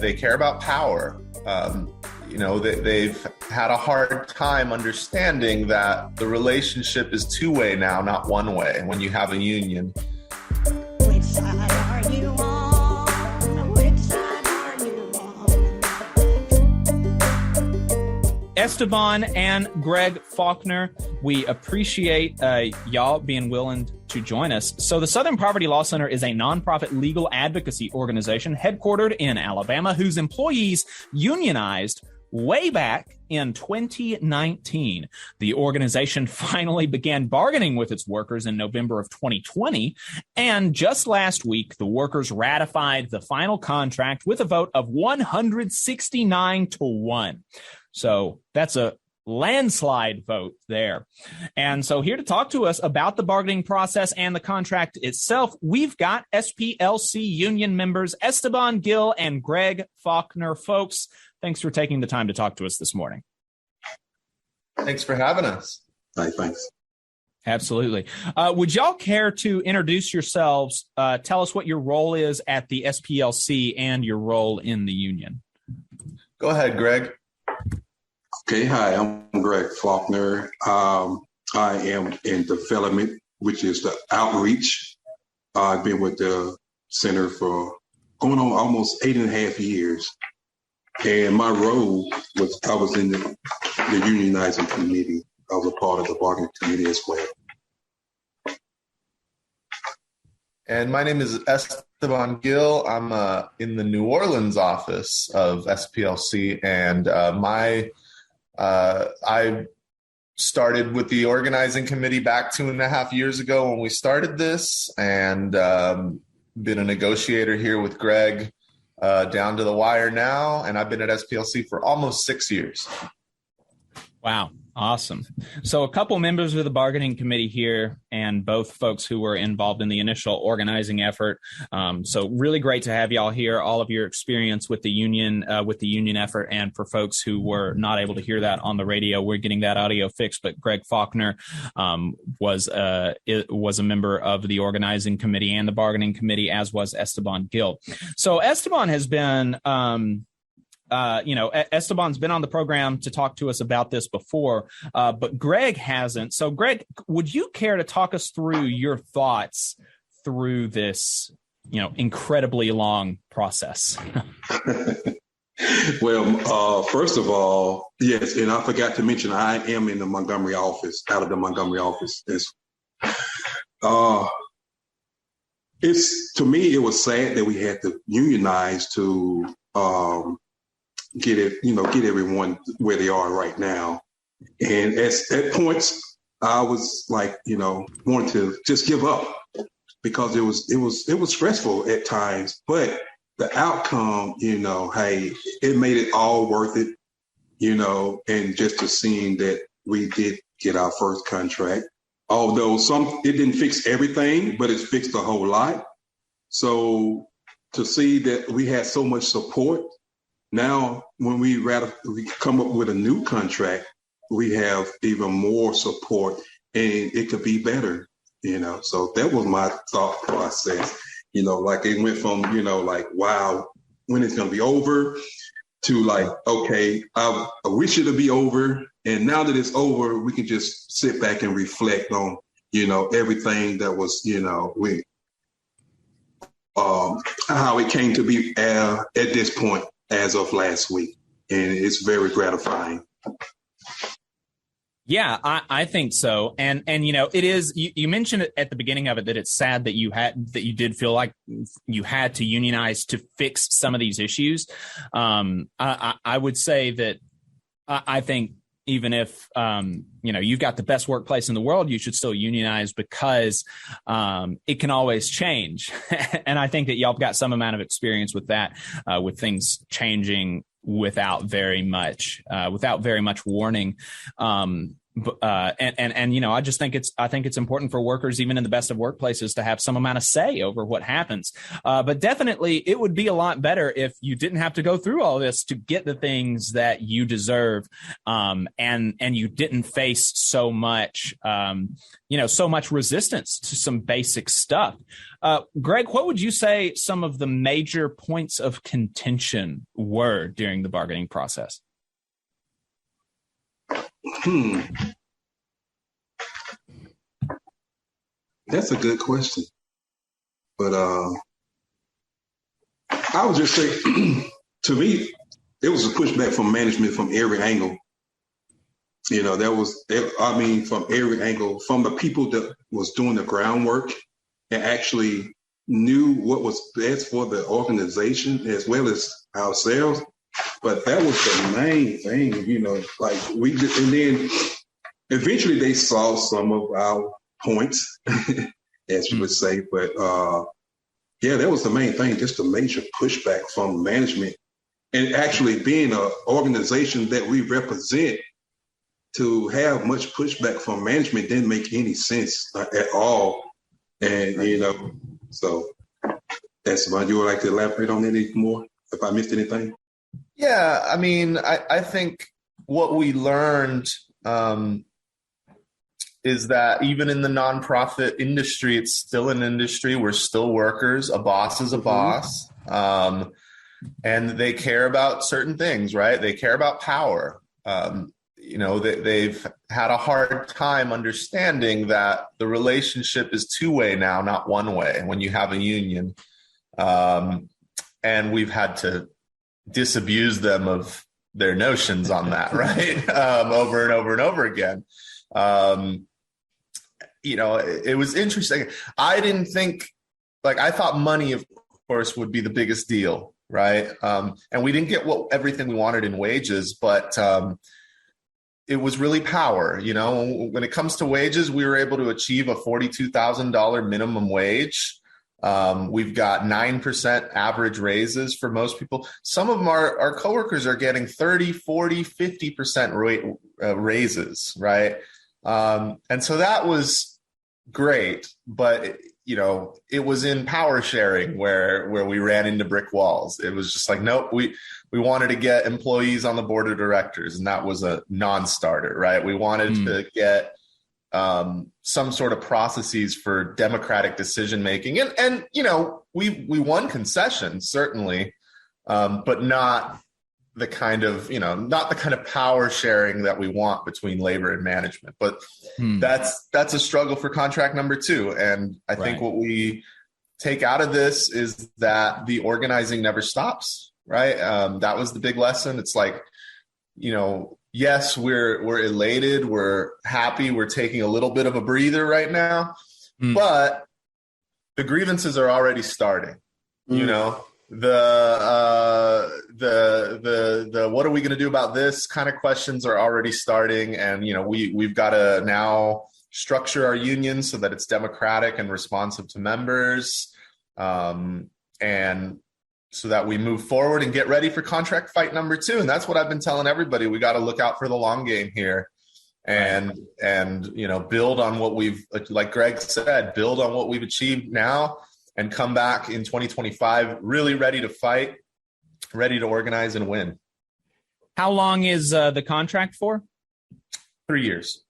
they care about power. They've had a hard time understanding that the relationship is two-way now, not one way, when you have a union. Which side are you on? Which side are you on? Esteban and Greg Faulkner, we appreciate y'all being willing to join us. So the Southern Poverty Law Center is a nonprofit legal advocacy organization headquartered in Alabama whose employees unionized way back in 2019. The organization finally began bargaining with its workers in November of 2020, and just last week, the workers ratified the final contract with a vote of 169-1. So that's a landslide vote there. And so here to talk to us about the bargaining process and the contract itself, we've got SPLC union members Esteban Gill and Greg Faulkner. Folks, thanks for taking the time to talk to us this morning. Thanks for having us. Thanks. Absolutely. Would y'all care to introduce yourselves? Tell us what your role is at the SPLC and your role in the union. Go ahead, Greg. Okay, hi, I'm Greg Faulkner. I am in development, which is the outreach. I've been with the center for going on almost 8.5 years. And my role was, I was in the unionizing committee. I was a part of the bargaining committee as well. And my name is Esteban Gill. I'm in the New Orleans office of SPLC, and I started with the organizing committee back 2.5 years ago when we started this, and been a negotiator here with Greg down to the wire now, and I've been at SPLC for almost 6 years. Wow. Awesome. So a couple members of the bargaining committee here, and both folks who were involved in the initial organizing effort. So really great to have y'all here, all of your experience with the union effort. And for folks who were not able to hear that on the radio, we're getting that audio fixed. But Greg Faulkner was a member of the organizing committee and the bargaining committee, as was Esteban Gill. So Esteban has been Esteban's been on the program to talk to us about this before, but Greg hasn't. So, Greg, would you care to talk us through your thoughts through this, incredibly long process? Well, first of all, yes, and I forgot to mention, I am in the Montgomery office, out of the Montgomery office. To me, it was sad that we had to unionize to get everyone where they are right now. And at points, I was like, wanting to just give up because it was stressful at times. But the outcome, hey, it made it all worth it, and just to seeing that we did get our first contract, although it didn't fix everything, but it fixed a whole lot. So to see that we had so much support. Now, when we come up with a new contract, we have even more support, and it could be better, So that was my thought process, like it went from, wow, when it's going to be over, to like, okay, I wish it to be over. And now that it's over, we can just sit back and reflect on, everything that was, how it came to be at this point. As of last week, and it's very gratifying. Yeah, I think so. And it is, you mentioned it at the beginning of it that it's sad that you did feel like you had to unionize to fix some of these issues. I would say that I think even if, you've got the best workplace in the world, you should still unionize because it can always change. And I think that y'all got some amount of experience with that, with things changing without very much warning. And I just think it's important for workers, even in the best of workplaces, to have some amount of say over what happens. But definitely, it would be a lot better if you didn't have to go through all this to get the things that you deserve, and you didn't face so much, so much resistance to some basic stuff. Greg, what would you say some of the major points of contention were during the bargaining process? That's a good question. But I would just say, to me, it was a pushback from management from every angle. From every angle, from the people that was doing the groundwork and actually knew what was best for the organization as well as ourselves. But that was the main thing, and then eventually they saw some of our points, as you would say. But that was the main thing, just a major pushback from management. And actually being an organization that we represent, to have much pushback from management didn't make any sense at all. And, so Esteban, you would like to elaborate on any more if I missed anything? Yeah, I mean, I think what we learned is that even in the nonprofit industry, it's still an industry. We're still workers. A boss is a boss. And they care about certain things, right? They care about power. They've had a hard time understanding that the relationship is two-way now, not one way, when you have a union. And we've had to disabuse them of their notions on that, right? Over and over and over again. It was interesting. I didn't think, I thought money, of course, would be the biggest deal, right? And we didn't get everything we wanted in wages, but it was really power. When it comes to wages, we were able to achieve a $42,000 minimum wage. We've got 9% average raises for most people. Some of them, our coworkers are getting 30, 40, 50% raises, right? And so that was great, but it was in power sharing where we ran into brick walls. It was just like, nope, we wanted to get employees on the board of directors, and that was a non-starter, right? We wanted to get some sort of processes for democratic decision making, and we won concessions certainly, but not the kind of power sharing that we want between labor and management. But that's a struggle for contract number 2, and I think what we take out of this is that the organizing never stops, right? That was the big lesson. It's like, yes, we're elated, we're happy, we're taking a little bit of a breather right now, but the grievances are already starting. The what are we going to do about this kind of questions are already starting, and we've got to now structure our union so that it's democratic and responsive to members, and so that we move forward and get ready for contract fight number 2. And that's what I've been telling everybody. We got to look out for the long game here, and build on what we've, like Greg said, build on what we've achieved now, and come back in 2025 really ready to fight, ready to organize and win. How long is the contract for? 3 years.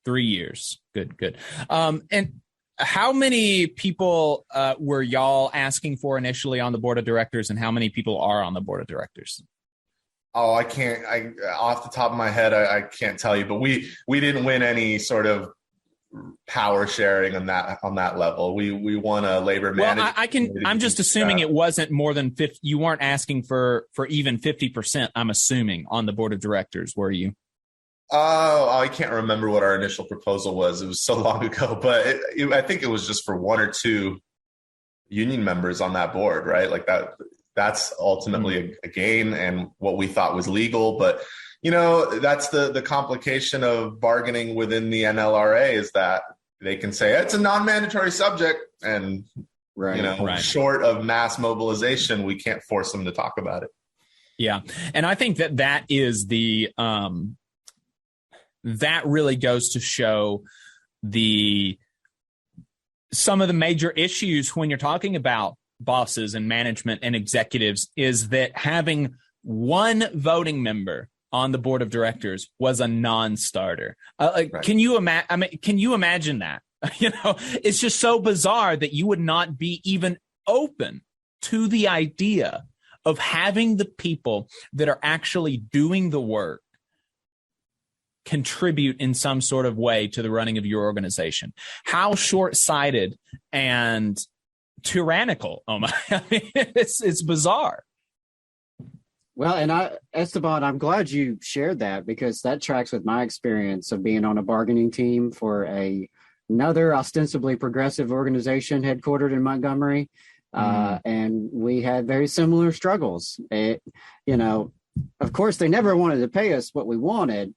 3 years. Good. And how many people were y'all asking for initially on the board of directors, and how many people are on the board of directors? Oh, off the top of my head, I can't tell you, but we didn't win any sort of power sharing on that level. We won a labor management. I'm just assuming it wasn't more than 50. You weren't asking for even 50%. I'm assuming on the board of directors, were you? Oh, I can't remember what our initial proposal was. It was so long ago, but I think it was just for 1 or 2 union members on that board, right? Like that's ultimately a gain and what we thought was legal. But, that's the complication of bargaining within the NLRA, is that they can say it's a non-mandatory subject, and, short of mass mobilization, we can't force them to talk about it. Yeah. And I think that is that really goes to show some of the major issues when you're talking about bosses and management and executives is that having one voting member on the board of directors was a non-starter. Right. Can you imagine that? It's just so bizarre that you would not be even open to the idea of having the people that are actually doing the work contribute in some sort of way to the running of your organization. How short-sighted and tyrannical, oh my, it's bizarre. Well, and Esteban, I'm glad you shared that, because that tracks with my experience of being on a bargaining team for another ostensibly progressive organization headquartered in Montgomery. And we had very similar struggles. Of course, they never wanted to pay us what we wanted,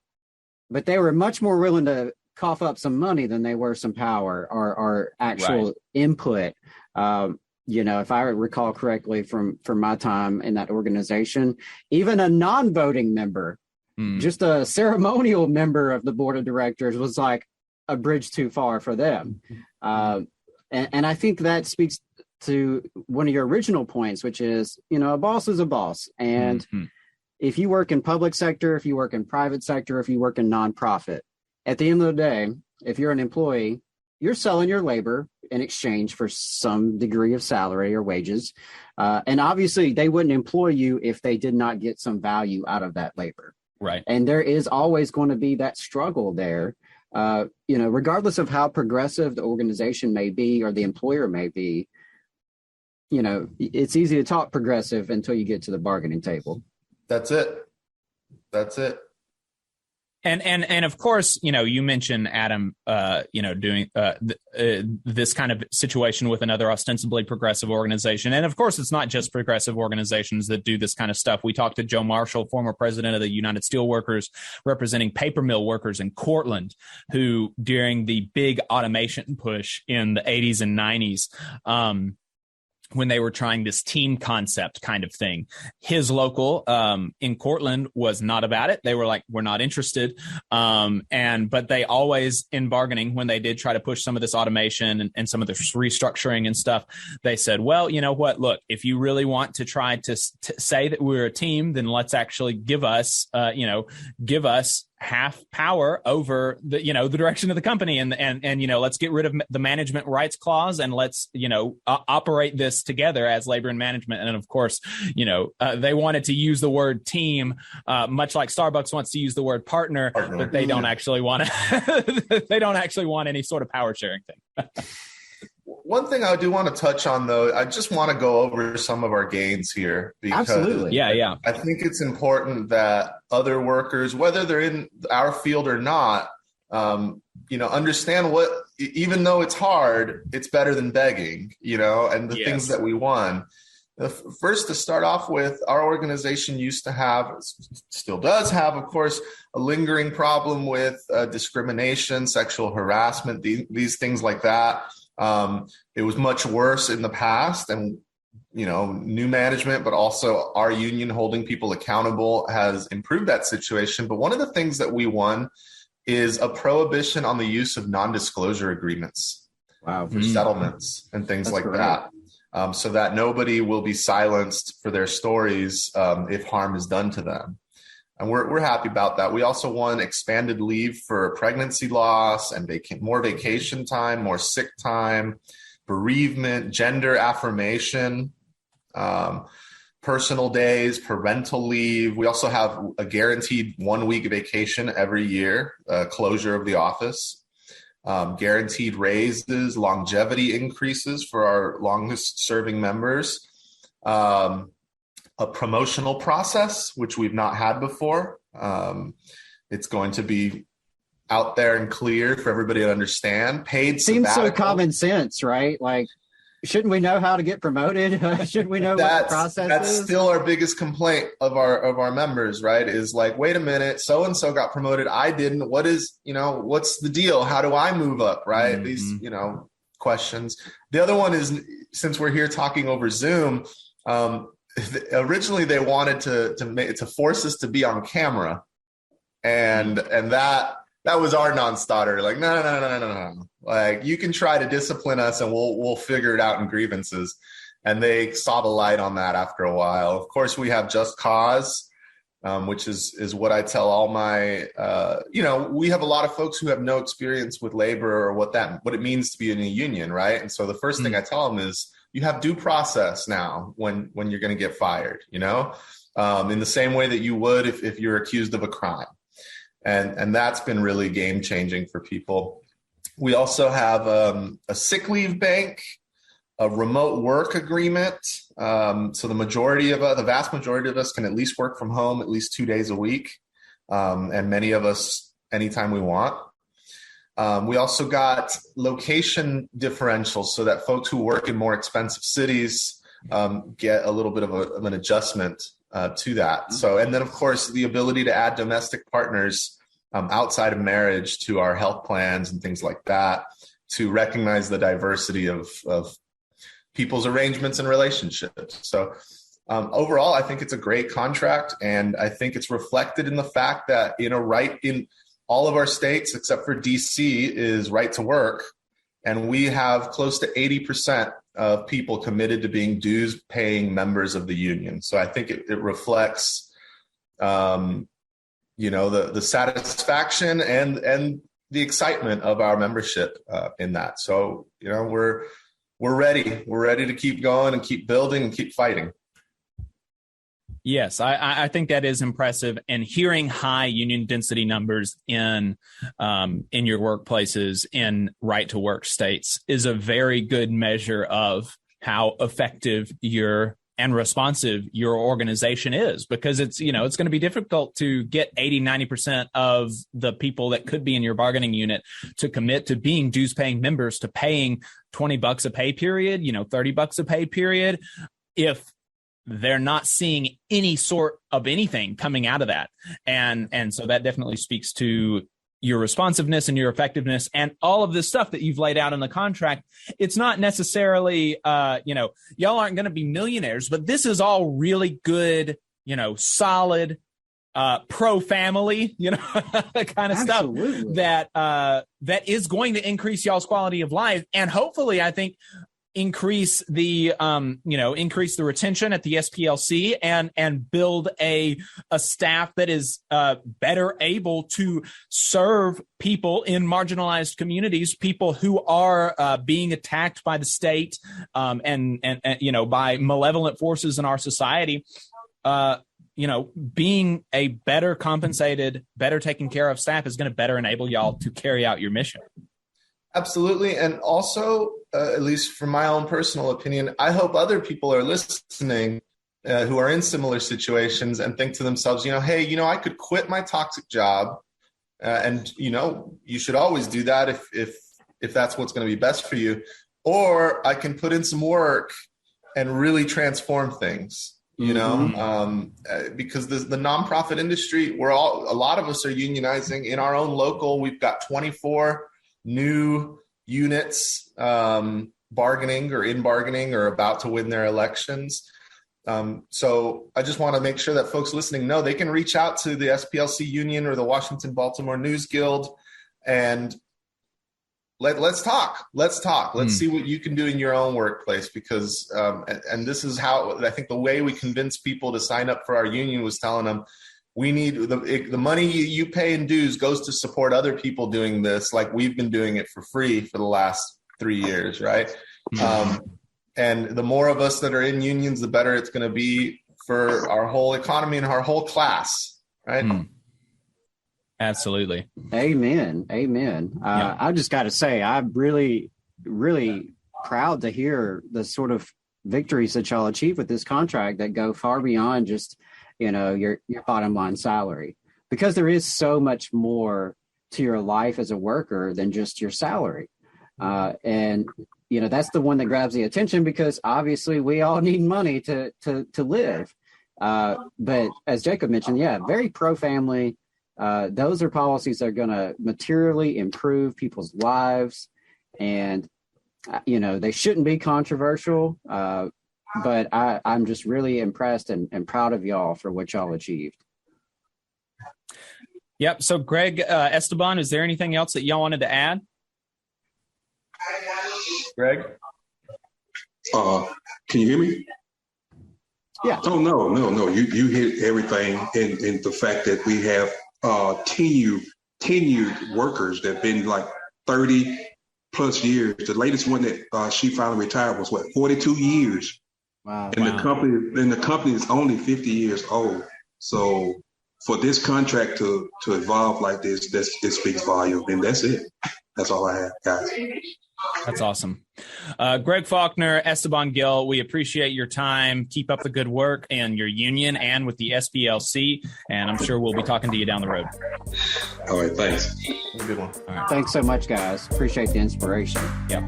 but they were much more willing to cough up some money than they were some power or actual input. If I recall correctly from my time in that organization, even a non-voting member, just a ceremonial member of the board of directors, was like a bridge too far for them. And I think that speaks to one of your original points, which is, a boss is a boss. And if you work in public sector, if you work in private sector, if you work in nonprofit, at the end of the day, if you're an employee, you're selling your labor in exchange for some degree of salary or wages. And obviously they wouldn't employ you if they did not get some value out of that labor. Right. And there is always going to be that struggle there. Regardless of how progressive the organization may be or the employer may be, it's easy to talk progressive until you get to the bargaining table. That's it. And of course, you mentioned Adam, doing this kind of situation with another ostensibly progressive organization. And of course, it's not just progressive organizations that do this kind of stuff. We talked to Joe Marshall, former president of the United Steelworkers, representing paper mill workers in Cortland, who during the big automation push in the 80s and 90s, when they were trying this team concept kind of thing, his local in Cortland was not about it. They were like, we're not interested. But they always, in bargaining, when they did try to push some of this automation and some of this restructuring and stuff, they said, well, you know what, look, if you really want to try to say that we're a team, then let's actually give us half power over the direction of the company, and let's get rid of the management rights clause, and let's operate this together as labor and management. And of course, they wanted to use the word team, much like Starbucks wants to use the word partner. But they don't actually want to. They don't actually want any sort of power sharing thing. One thing I do want to touch on, though, I just want to go over some of our gains here. Because absolutely. Yeah. I think it's important that other workers, whether they're in our field or not, understand what, even though it's hard, it's better than begging, and the things that we won. First, to start off with, our organization used to have, still does have, of course, a lingering problem with discrimination, sexual harassment, these things like that. It was much worse in the past, and new management, but also our union holding people accountable has improved that situation. But one of the things that we won is a prohibition on the use of non-disclosure agreements for settlements and things like that, so that nobody will be silenced for their stories if harm is done to them. And we're happy about that. We also won expanded leave for pregnancy loss and more vacation time, more sick time, bereavement, gender affirmation, personal days, parental leave. We also have a guaranteed 1 week vacation every year, closure of the office, guaranteed raises, longevity increases for our longest serving members, a promotional process, which we've not had before. It's going to be out there and clear for everybody to understand. Paid seems sabbatical. So common sense, right? Like, shouldn't we know how to get promoted? Shouldn't we know what the process that's is? Still our biggest complaint of our members, right? Is like, wait a minute, so and so got promoted, I didn't. What is, what's the deal? How do I move up, right? Mm-hmm. These, questions. The other one is, since we're here talking over Zoom, originally they wanted to force us to be on camera, and that that was our non-starter. Like, no. Like, you can try to discipline us and we'll figure it out in grievances. And they saw the light on that after a while. Of course, we have Just Cause, which is what I tell all my, we have a lot of folks who have no experience with labor or what it means to be in a union, right? And so the first thing I tell them is, you have due process now when you're going to get fired, in the same way that you would if you're accused of a crime. And that's been really game changing for people. We also have a sick leave bank, a remote work agreement. So the vast majority of us can at least work from home at least 2 days a week. And many of us anytime we want. We also got location differentials so that folks who work in more expensive cities get a little bit of an adjustment to that. So, and then of course, the ability to add domestic partners outside of marriage to our health plans and things like that, to recognize the diversity of people's arrangements and relationships. So overall, I think it's a great contract, and I think it's reflected in the fact that in all of our states, except for DC, is right to work. And we have close to 80% of people committed to being dues paying members of the union. So I think it reflects, the satisfaction and the excitement of our membership in that. So, we're ready. We're ready to keep going and keep building and keep fighting. Yes, I think that is impressive. And hearing high union density numbers in your workplaces in right to work states is a very good measure of how effective and responsive your organization is, because it's going to be difficult to get 80-90% of the people that could be in your bargaining unit to commit to being dues paying members, to paying $20 a pay period, $30 a pay period, if they're not seeing any sort of anything coming out of that. And so that definitely speaks to your responsiveness and your effectiveness and all of this stuff that you've laid out in the contract. It's not necessarily, y'all aren't going to be millionaires, but this is all really good, solid, pro-family, kind of Absolutely. stuff that is going to increase y'all's quality of life. And hopefully, I think, increase the retention at the SPLC and build a staff that is better able to serve people in marginalized communities, people who are being attacked by the state and by malevolent forces in our society. Being a better compensated, better taken care of staff is going to better enable y'all to carry out your mission. Absolutely. And also, at least from my own personal opinion, I hope other people are listening who are in similar situations and think to themselves, hey, I could quit my toxic job. And, you should always do that if that's what's going to be best for you. Or I can put in some work and really transform things, because the nonprofit industry, a lot of us are unionizing in our own local. We've got 24 new units bargaining or about to win their elections. So I just want to make sure that folks listening know they can reach out to the SPLC Union or the Washington Baltimore News Guild and let's talk. Let's see what you can do in your own workplace, because and this is how I think the way we convince people to sign up for our union was telling them, we need the money you pay in dues goes to support other people doing this, like we've been doing it for free for the last 3 years, right? And the more of us that are in unions, the better it's going to be for our whole economy and our whole class, right? Absolutely. Amen. I just got to say, I'm really, really proud to hear the sort of victories that y'all achieve with this contract that go far beyond just your bottom line salary, because there is so much more to your life as a worker than just your salary. And that's the one that grabs the attention, because obviously we all need money to live. But as Jacob mentioned, very pro-family. Those are policies that are going to materially improve people's lives, and they shouldn't be controversial. But I'm just really impressed and proud of y'all for what y'all achieved. Yep. So Greg, Esteban, is there anything else that y'all wanted to add? Greg? Can you hear me? Yeah. Oh, no. You hit everything. And the fact that we have tenured workers that have been like 30 plus years. The latest one that she finally retired was 42 years. Wow. And the company is only 50 years old. So for this contract to evolve like this, it speaks volume. And that's it. That's all I have, guys. That's awesome. Greg Faulkner, Esteban Gill, we appreciate your time. Keep up the good work and your union and with the SPLC. And I'm sure we'll be talking to you down the road. All right, thanks. Have a good one. All right. Thanks so much, guys. Appreciate the inspiration. Yep.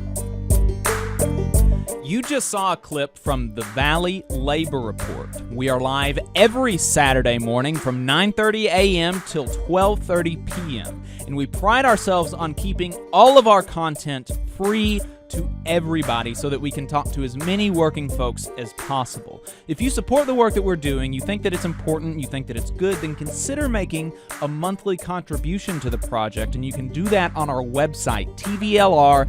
You just saw a clip from the Valley Labor Report. We are live every Saturday morning from 9:30 a.m. till 12:30 p.m. And we pride ourselves on keeping all of our content free to everybody so that we can talk to as many working folks as possible. If you support the work that we're doing, you think that it's important, you think that it's good, then consider making a monthly contribution to the project, and you can do that on our website, tvlr.fm.